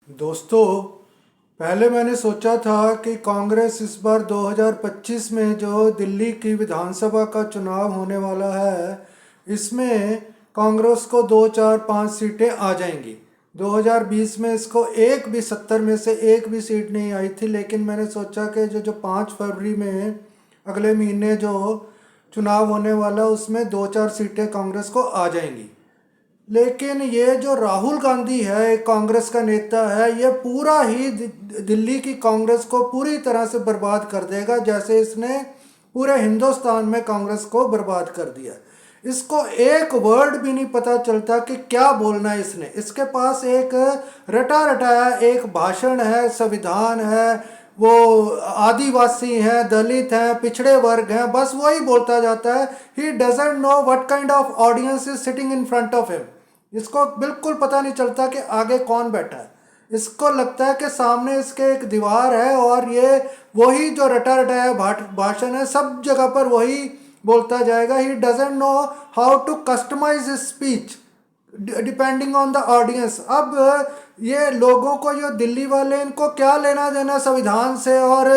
दोस्तों, पहले मैंने सोचा था कि कांग्रेस इस बार 2025 में जो दिल्ली की विधानसभा का चुनाव होने वाला है, इसमें कांग्रेस को 2 4 5 सीटें आ जाएंगी। 2020 में इसको एक भी 70 में से एक भी सीट नहीं आई थी, लेकिन मैंने सोचा कि जो जो 5 फरवरी में अगले महीने जो चुनाव होने वाला उसमें 2 4 सीटें कांग्रेस को आ जाएंगी। लेकिन ये जो राहुल गांधी है, एक कांग्रेस का नेता है, ये पूरा ही दिल्ली की कांग्रेस को पूरी तरह से बर्बाद कर देगा, जैसे इसने पूरे हिंदुस्तान में कांग्रेस को बर्बाद कर दिया। इसको एक वर्ड भी नहीं पता चलता कि क्या बोलना है इसने। इसके पास एक रटा रटाया एक भाषण है, संविधान है, वो आदिवासी हैं, दलित हैं, पिछड़े वर्ग हैं, बस वही बोलता जाता है। ही doesn't know what kind of audience is sitting in front of him. इसको बिल्कुल पता नहीं चलता कि आगे कौन बैठा है। इसको लगता है कि सामने इसके एक दीवार है और ये वही जो रटा रटाया भाषण है, सब जगह पर वही बोलता जाएगा। He doesn't know how to customize his speech depending on the audience. अब ये लोगों को, जो दिल्ली वाले, इनको क्या लेना देना संविधान से और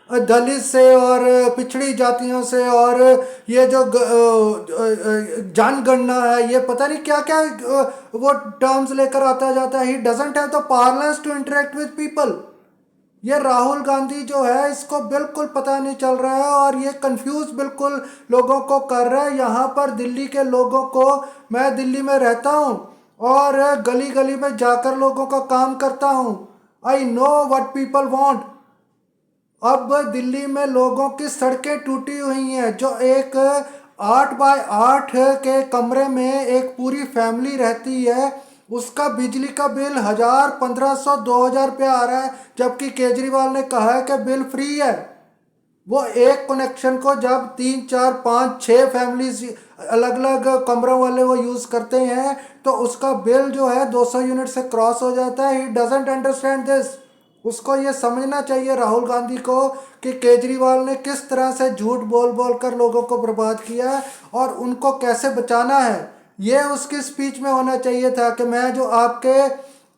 दलित से और पिछड़ी जातियों से, और ये जो जनगणना है, ये पता नहीं क्या क्या वो टर्म्स लेकर आता जाता है। He doesn't have the parlance to interact with people. ये राहुल गांधी जो है, इसको बिल्कुल पता नहीं चल रहा है और ये कंफ्यूज बिल्कुल लोगों को कर रहा है। यहाँ पर दिल्ली के लोगों को, मैं दिल्ली में रहता हूँ और गली गली में जाकर लोगों का काम करता हूँ। I know what people want. अब दिल्ली में लोगों की सड़कें टूटी हुई हैं। जो एक 8 बाय 8 के कमरे में एक पूरी फैमिली रहती है, उसका बिजली का बिल 1000 1500 2000 रुपये आ रहा है, जबकि केजरीवाल ने कहा है कि बिल फ्री है। वो एक कनेक्शन को जब 3 4 5 6 फैमिलीज अलग अलग कमरों वाले वो यूज़ करते हैं, तो उसका बिल जो है 200 यूनिट से क्रॉस हो जाता है। He doesn't understand this. उसको ये समझना चाहिए राहुल गांधी को कि केजरीवाल ने किस तरह से झूठ बोल बोल कर लोगों को बर्बाद किया है और उनको कैसे बचाना है। ये उसकी स्पीच में होना चाहिए था कि मैं जो आपके,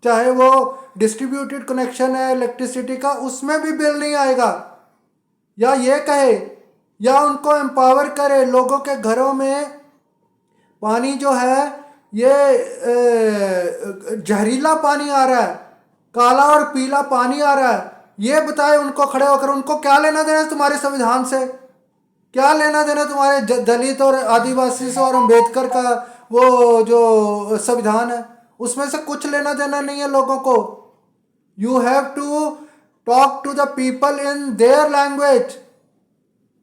चाहे वो डिस्ट्रीब्यूटेड कनेक्शन है इलेक्ट्रिसिटी का, उसमें भी बिल नहीं आएगा। या ये कहे, या उनको एम्पावर करे। लोगों के घरों में पानी जो है, ये जहरीला पानी आ रहा है, काला और पीला पानी आ रहा है। ये बताए उनको खड़े होकर, उनको क्या लेना देना तुम्हारे संविधान से? क्या लेना देना तुम्हारे दलित और आदिवासी से और अंबेडकर का वो जो संविधान है, उसमें से कुछ लेना देना नहीं है लोगों को। You have to talk to the people in their language.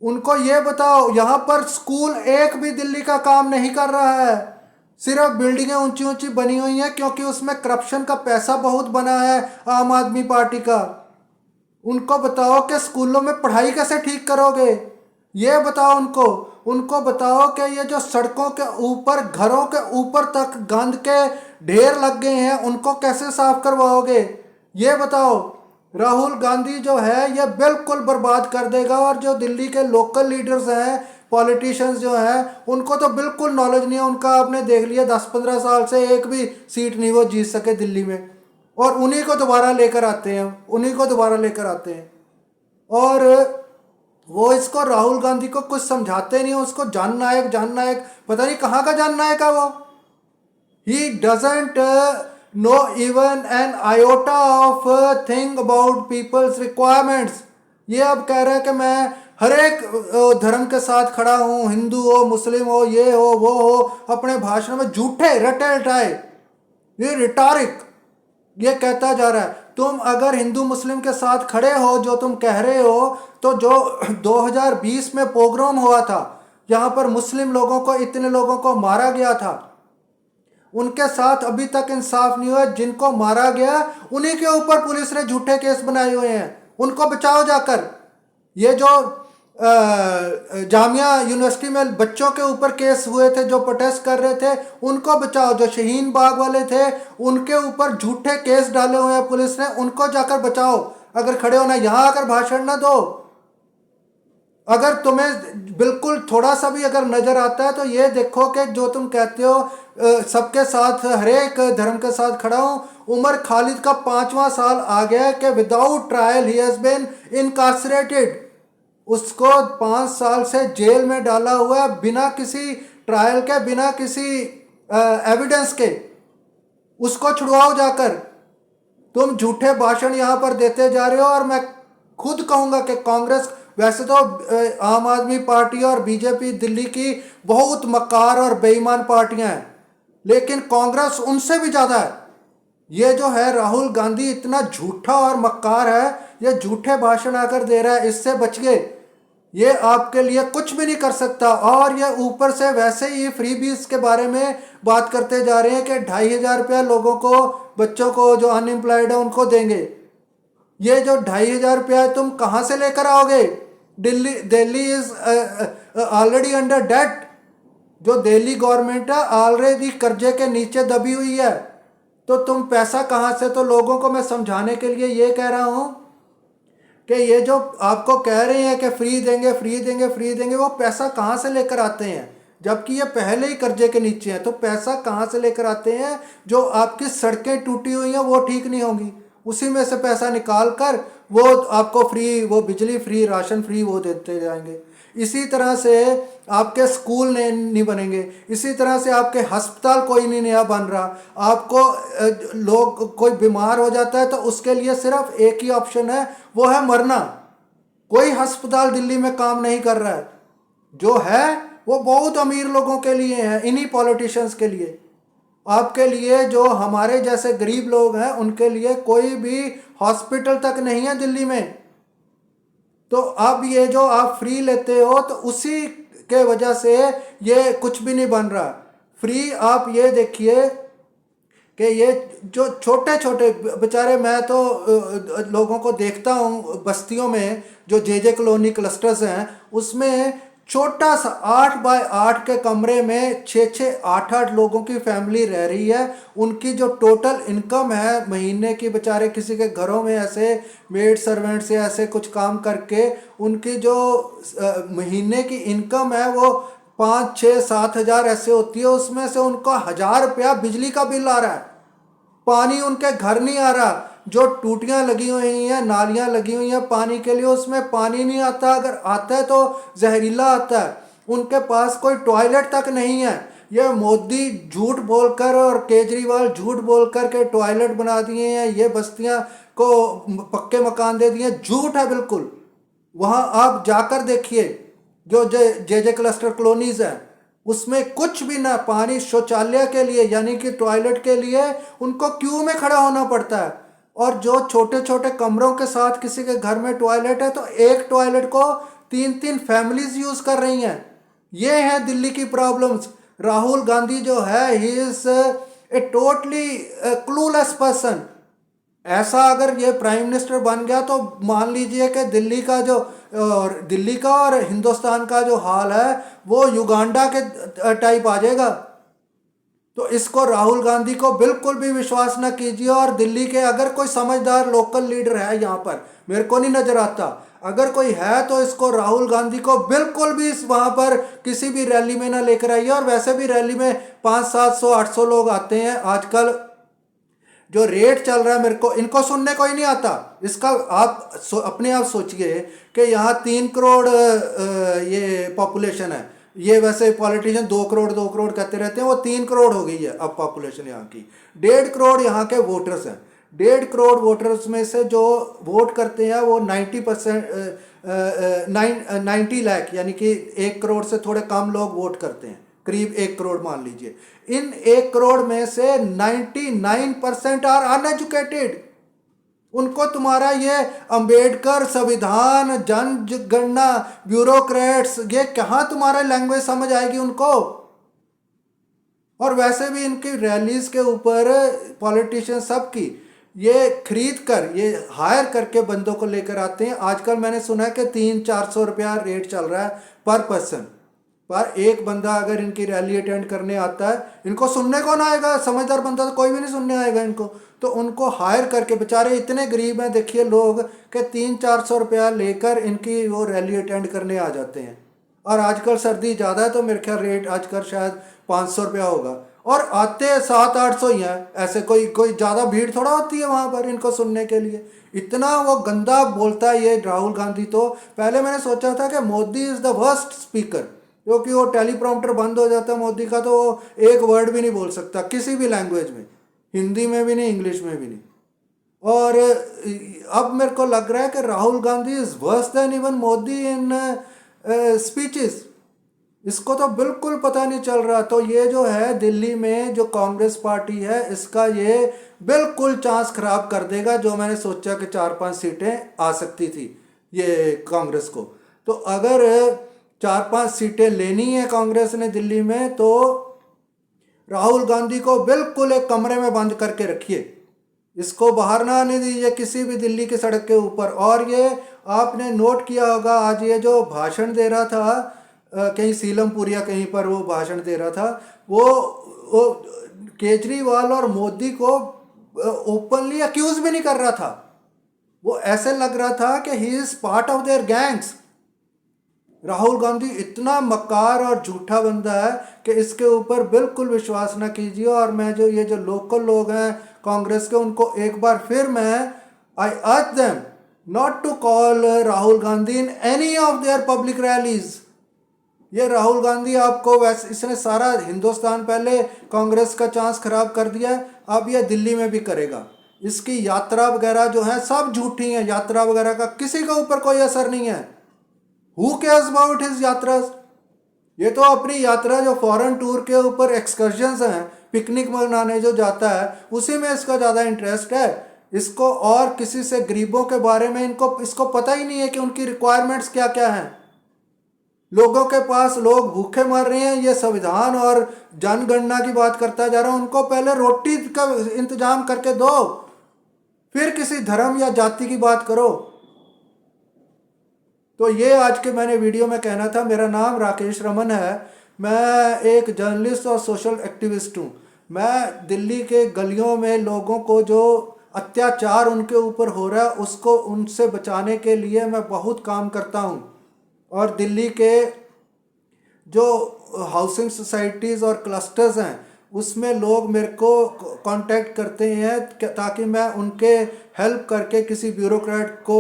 उनको ये बताओ, यहाँ पर स्कूल एक भी दिल्ली का काम नहीं कर रहा है। सिर्फ बिल्डिंगें ऊंची ऊंची बनी हुई हैं क्योंकि उसमें करप्शन का पैसा बहुत बना है आम आदमी पार्टी का। उनको बताओ कि स्कूलों में पढ़ाई कैसे ठीक करोगे, ये बताओ उनको। उनको बताओ कि ये जो सड़कों के ऊपर, घरों के ऊपर तक गंद के ढेर लग गए हैं, उनको कैसे साफ करवाओगे, ये बताओ। राहुल गांधी जो है ये बिल्कुल बर्बाद कर देगा। और जो दिल्ली के लोकल लीडर्स हैं, पॉलिटिशियंस जो हैं, उनको तो बिल्कुल नॉलेज नहीं है। उनका आपने देख लिया, 10 15 साल से एक भी सीट नहीं वो जीत सके दिल्ली में, और उन्हीं को दोबारा लेकर आते हैं, उन्हीं को दोबारा लेकर आते हैं। और वो इसको, राहुल गांधी को कुछ समझाते नहीं। उसको जननायक जननायक, पता नहीं कहाँ का जननायक है वो। He doesn't know even an iota of thing about people's requirements. ये अब कह रहा है कि मैं हर एक धर्म के साथ खड़ा हूँ, हिंदू हो, मुस्लिम हो, ये हो, वो हो। अपने भाषण में झूठे रटे रटाए, ये रिटारिक ये कहता जा रहा है। तुम अगर हिंदू मुस्लिम के साथ खड़े हो, जो तुम कह रहे हो, तो जो 2020 में पोग्राम हुआ था, यहाँ पर मुस्लिम लोगों को, इतने लोगों को मारा गया था, उनके साथ अभी तक इंसाफ नहीं हुआ। जिनको मारा गया उन्हीं के ऊपर पुलिस ने झूठे केस बनाए हुए हैं। उनको बचाओ जाकर। ये जो जामिया यूनिवर्सिटी में बच्चों के ऊपर केस हुए थे जो प्रोटेस्ट कर रहे थे, उनको बचाओ। जो शहीन बाग वाले थे, उनके ऊपर झूठे केस डाले हुए हैं पुलिस ने, उनको जाकर बचाओ। अगर खड़े होना, यहाँ आकर भाषण ना दो। अगर तुम्हें बिल्कुल थोड़ा सा भी अगर नजर आता है, तो ये देखो कि जो तुम कहते हो सबके साथ, हर एक धर्म के साथ खड़ा हूँ, उमर खालिद का 5वां साल आ गया कि without trial he has been incarcerated. उसको 5 साल से जेल में डाला हुआ है, बिना किसी ट्रायल के, बिना किसी एविडेंस के। उसको छुड़वाओ जाकर। तुम झूठे भाषण यहाँ पर देते जा रहे हो। और मैं खुद कहूँगा कि कांग्रेस, वैसे तो आम आदमी पार्टी और बीजेपी दिल्ली की बहुत मक्कार और बेईमान पार्टियां हैं, लेकिन कांग्रेस उनसे भी ज़्यादा है। ये जो है राहुल गांधी इतना झूठा और मक्कार है, ये झूठे भाषण आकर दे रहा है। इससे बचिए, ये आपके लिए कुछ भी नहीं कर सकता। और ये ऊपर से वैसे ही फ्री बीज के बारे में बात करते जा रहे हैं कि 2,500 रुपया लोगों को, बच्चों को जो अनएम्प्लॉयड है उनको देंगे। ये जो 2,500 रुपया तुम कहाँ से लेकर आओगे? Delhi is already under debt. जो दिल्ली गवर्नमेंट है ऑलरेडी कर्जे के नीचे दबी हुई है, तो तुम पैसा कहाँ से? तो लोगों को मैं समझाने के लिए ये कह रहा हूँ कि ये जो आपको कह रहे हैं कि फ्री देंगे, फ्री देंगे, फ्री देंगे, वो पैसा कहाँ से लेकर आते हैं? जबकि ये पहले ही कर्जे के नीचे हैं, तो पैसा कहाँ से लेकर आते हैं? जो आपकी सड़कें टूटी हुई हैं वो ठीक नहीं होंगी, उसी में से पैसा निकाल कर वो आपको फ्री, वो बिजली फ्री, राशन फ्री वो देते जाएंगे। इसी तरह से आपके स्कूल नहीं बनेंगे, इसी तरह से आपके अस्पताल कोई नहीं नया बन रहा। आपको लोग, कोई बीमार हो जाता है तो उसके लिए सिर्फ एक ही ऑप्शन है, वो है मरना। कोई अस्पताल दिल्ली में काम नहीं कर रहा है। जो है वो बहुत अमीर लोगों के लिए है, इन्हीं पॉलिटिशियंस के लिए। आपके लिए, जो हमारे जैसे गरीब लोग हैं, उनके लिए कोई भी हॉस्पिटल तक नहीं है दिल्ली में। तो अब ये जो आप फ्री लेते हो, तो उसी के वजह से ये कुछ भी नहीं बन रहा। फ्री आप ये देखिए कि ये जो छोटे छोटे बेचारे, मैं तो लोगों को देखता हूँ बस्तियों में, जो जे कॉलोनी क्लस्टर्स हैं, उसमें छोटा सा 8 बाय 8 के कमरे में 6-6, 8-8 लोगों की फैमिली रह रही है। उनकी जो टोटल इनकम है महीने की, बेचारे किसी के घरों में ऐसे मेड सर्वेंट से ऐसे कुछ काम करके उनकी जो महीने की इनकम है वो 5-6-7 हज़ार ऐसे होती है। उसमें से उनको 1,000 रुपया बिजली का बिल आ रहा है, पानी उनके घर नहीं आ रहा। जो टूटियां लगी हुई हैं, नालियां लगी हुई हैं पानी के लिए, उसमें पानी नहीं आता, अगर आता है तो जहरीला आता है। उनके पास कोई टॉयलेट तक नहीं है। ये मोदी झूठ बोलकर और केजरीवाल झूठ बोलकर के टॉयलेट बना दिए हैं, ये बस्तियां को पक्के मकान दे दिए। झूठ है बिल्कुल। वहां आप जाकर देखिए, जो जे क्लस्टर कॉलोनीज हैं, उसमें कुछ भी ना पानी, शौचालय के लिए यानी कि टॉयलेट के लिए उनको क्यू में खड़ा होना पड़ता है। और जो छोटे छोटे कमरों के साथ किसी के घर में टॉयलेट है, तो एक टॉयलेट को 3-3 फैमिलीज यूज कर रही हैं। ये है दिल्ली की प्रॉब्लम्स। राहुल गांधी जो है, he is a totally clueless person. ऐसा अगर ये प्राइम मिनिस्टर बन गया तो मान लीजिए कि दिल्ली का और हिंदुस्तान का जो हाल है वो युगांडा के टाइप आ जाएगा। तो इसको, राहुल गांधी को बिल्कुल भी विश्वास ना कीजिए। और दिल्ली के अगर कोई समझदार लोकल लीडर है यहाँ पर, मेरे को नहीं नजर आता, अगर कोई है तो इसको, राहुल गांधी को बिल्कुल भी इस वहाँ पर किसी भी रैली में ना लेकर आइए। और वैसे भी रैली में 500-700-800 लोग आते हैं। आजकल जो रेट चल रहा है, मेरे को इनको सुनने को ही नहीं आता। इसका आप अपने आप सोचिए कि यहाँ 3 करोड़ ये पॉपुलेशन है। ये वैसे पॉलिटिशियन 2 करोड़ 2 करोड़ कहते रहते हैं, वो 3 करोड़ हो गई है अब पॉपुलेशन यहाँ की। 1.5 करोड़ यहाँ के वोटर्स हैं। 1.5 करोड़ वोटर्स में से जो वोट करते हैं वो 90 लाख, यानी कि 1 करोड़ से थोड़े कम लोग वोट करते हैं, करीब 1 करोड़ मान लीजिए। इन 1 करोड़ में से 99% आर अनएजुकेटेड। उनको तुम्हारा ये अंबेडकर, संविधान, जनगणना, ब्यूरोक्रेट्स, ये कहाँ तुम्हारा लैंग्वेज समझ आएगी उनको। और वैसे भी इनकी रैलीज के ऊपर पॉलिटिशियन सबकी ये खरीद कर, ये हायर करके बंदों को लेकर आते हैं। आजकल मैंने सुना है कि 300-400 रुपया रेट चल रहा है पर पर्सन। पर एक बंदा अगर इनकी रैली अटेंड करने आता है, इनको सुनने कौन आएगा? समझदार बंदा तो कोई भी नहीं सुनने आएगा इनको। तो उनको हायर करके, बेचारे इतने गरीब हैं देखिए लोग, कि 300-400 रुपया लेकर इनकी वो रैली अटेंड करने आ जाते हैं। और आजकल सर्दी ज़्यादा है तो मेरे ख्याल रेट आजकल शायद 500 रुपया होगा। और आते 700-800 ही हैं, ऐसे कोई कोई ज़्यादा भीड़ थोड़ा होती है वहाँ पर इनको सुनने के लिए। इतना वो गंदा बोलता है ये राहुल गांधी। तो पहले मैंने सोचा था कि Modi is the worst speaker, क्योंकि वो टेलीप्रॉम्प्टर बंद हो जाता है मोदी का तो वो एक वर्ड भी नहीं बोल सकता किसी भी लैंग्वेज में, हिंदी में भी नहीं, इंग्लिश में भी नहीं। और अब मेरे को लग रहा है कि Rahul Gandhi is worse than even Modi in speeches. इसको तो बिल्कुल पता नहीं चल रहा। तो ये जो है दिल्ली में जो कांग्रेस पार्टी है इसका ये बिल्कुल चांस खराब कर देगा। जो मैंने सोचा कि 4-5 सीटें आ सकती थी ये कांग्रेस को, तो अगर 4-5 सीटें लेनी है कांग्रेस ने दिल्ली में तो राहुल गांधी को बिल्कुल एक कमरे में बंद करके रखिए, इसको बाहर ना आने दीजिए किसी भी दिल्ली की सड़क के ऊपर। और ये आपने नोट किया होगा आज ये जो भाषण दे रहा था कहीं सीलमपुर या कहीं पर वो भाषण दे रहा था, वो केजरीवाल और मोदी को ओपनली अक्यूज भी नहीं कर रहा था। वो ऐसे लग रहा था कि he is part of their gangs. Rahul Gandhi इतना मक्कार और झूठा बंदा है कि इसके ऊपर बिल्कुल विश्वास ना कीजिए। और मैं जो ये जो लोकल लोग हैं कांग्रेस के उनको एक बार फिर मैं I urge them not to call Rahul Gandhi in any of their public rallies. ये राहुल गांधी आपको वैसे इसने सारा हिंदुस्तान पहले कांग्रेस का चांस खराब कर दिया है, अब ये दिल्ली में भी करेगा। इसकी यात्रा वगैरह जो है सब झूठी है, यात्रा वगैरह का किसी के ऊपर कोई असर नहीं है। हु केयर्स अबाउट हिज यात्रा? ये तो अपनी यात्रा जो फॉरेन टूर के ऊपर एक्सकर्जन्स हैं, पिकनिक मनाने जो जाता है उसी में इसका ज़्यादा इंटरेस्ट है। इसको और किसी से गरीबों के बारे में इसको पता ही नहीं है कि उनकी रिक्वायरमेंट्स क्या क्या हैं। लोगों के पास लोग भूखे मर रहे हैं, ये संविधान और जनगणना की बात करता जा रहा हूँ। उनको पहले रोटी का इंतजाम करके दो, फिर किसी धर्म या जाति की बात करो। तो ये आज के मैंने वीडियो में कहना था। मेरा नाम राकेश रमन है, मैं एक जर्नलिस्ट और सोशल एक्टिविस्ट हूँ। मैं दिल्ली के गलियों में लोगों को जो अत्याचार उनके ऊपर हो रहा है उसको उनसे बचाने के लिए मैं बहुत काम करता हूँ। और दिल्ली के जो हाउसिंग सोसाइटीज़ और क्लस्टर्स हैं उसमें लोग मेरे को कांटेक्ट करते हैं ताकि मैं उनके हेल्प करके किसी ब्यूरोक्रेट को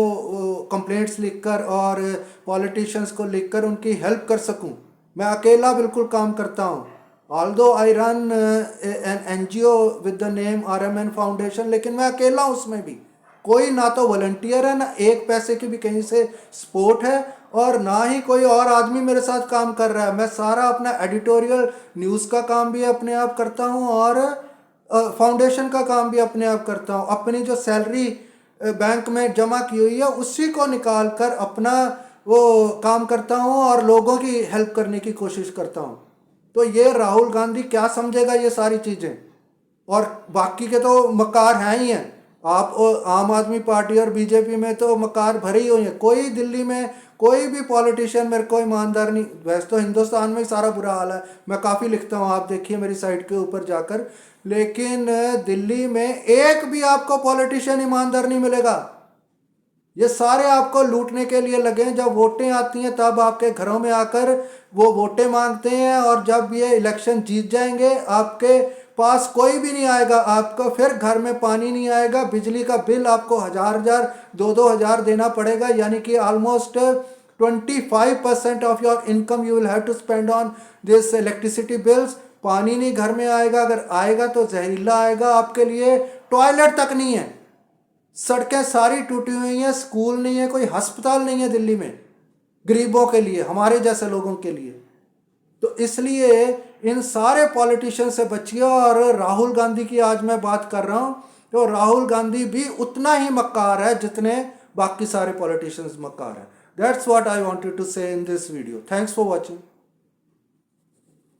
कंप्लेंट्स लिखकर और पॉलिटिशियंस को लिखकर उनकी हेल्प कर सकूं। मैं अकेला बिल्कुल काम करता हूं। Although I run an NGO with the name RMN foundation, लेकिन मैं अकेला हूं उसमें भी। कोई ना तो वॉलंटियर है, ना एक पैसे की भी कहीं से सपोर्ट है, और ना ही कोई और आदमी मेरे साथ काम कर रहा है। मैं सारा अपना एडिटोरियल न्यूज़ का काम भी अपने आप करता हूँ और फाउंडेशन का काम भी अपने आप करता हूँ। अपनी जो सैलरी बैंक में जमा की हुई है उसी को निकाल कर अपना वो काम करता हूँ और लोगों की हेल्प करने की कोशिश करता हूँ। तो ये राहुल गांधी क्या समझेगा ये सारी चीज़ें, और बाकी के तो मकार हैं ही हैं। आप आम आदमी पार्टी और बीजेपी में तो मकार भरे ही हुए हैं। कोई दिल्ली में कोई भी पॉलिटिशियन मेरे को ईमानदार नहीं। वैसे तो हिंदुस्तान में ही सारा बुरा हाल है, मैं काफ़ी लिखता हूँ, आप देखिए मेरी साइट के ऊपर जाकर। लेकिन दिल्ली में एक भी आपको पॉलिटिशियन ईमानदार नहीं मिलेगा। ये सारे आपको लूटने के लिए लगे हैं। जब वोटें आती हैं तब आपके घरों में आकर वो वोटें मांगते हैं, और जब ये इलेक्शन जीत जाएंगे आपके पास कोई भी नहीं आएगा। आपको फिर घर में पानी नहीं आएगा, बिजली का बिल आपको 1000 2 हज़ार देना पड़ेगा, यानी कि almost 25% of your income you will have to spend on this electricity bills. पानी नहीं घर में आएगा, अगर आएगा तो जहरीला आएगा आपके लिए। टॉयलेट तक नहीं है, सड़कें सारी टूटी हुई हैं, स्कूल नहीं है, कोई अस्पताल नहीं है दिल्ली में गरीबों के लिए, हमारे जैसे लोगों के लिए। तो इसलिए इन सारे पॉलिटिशियन से बचिए। और राहुल गांधी की आज मैं बात कर रहा हूँ, तो राहुल गांधी भी उतना ही मक्कार है जितने बाकी सारे पॉलिटिशियंस मक्कार हैं। That's what I wanted to say in this video. Thanks for watching.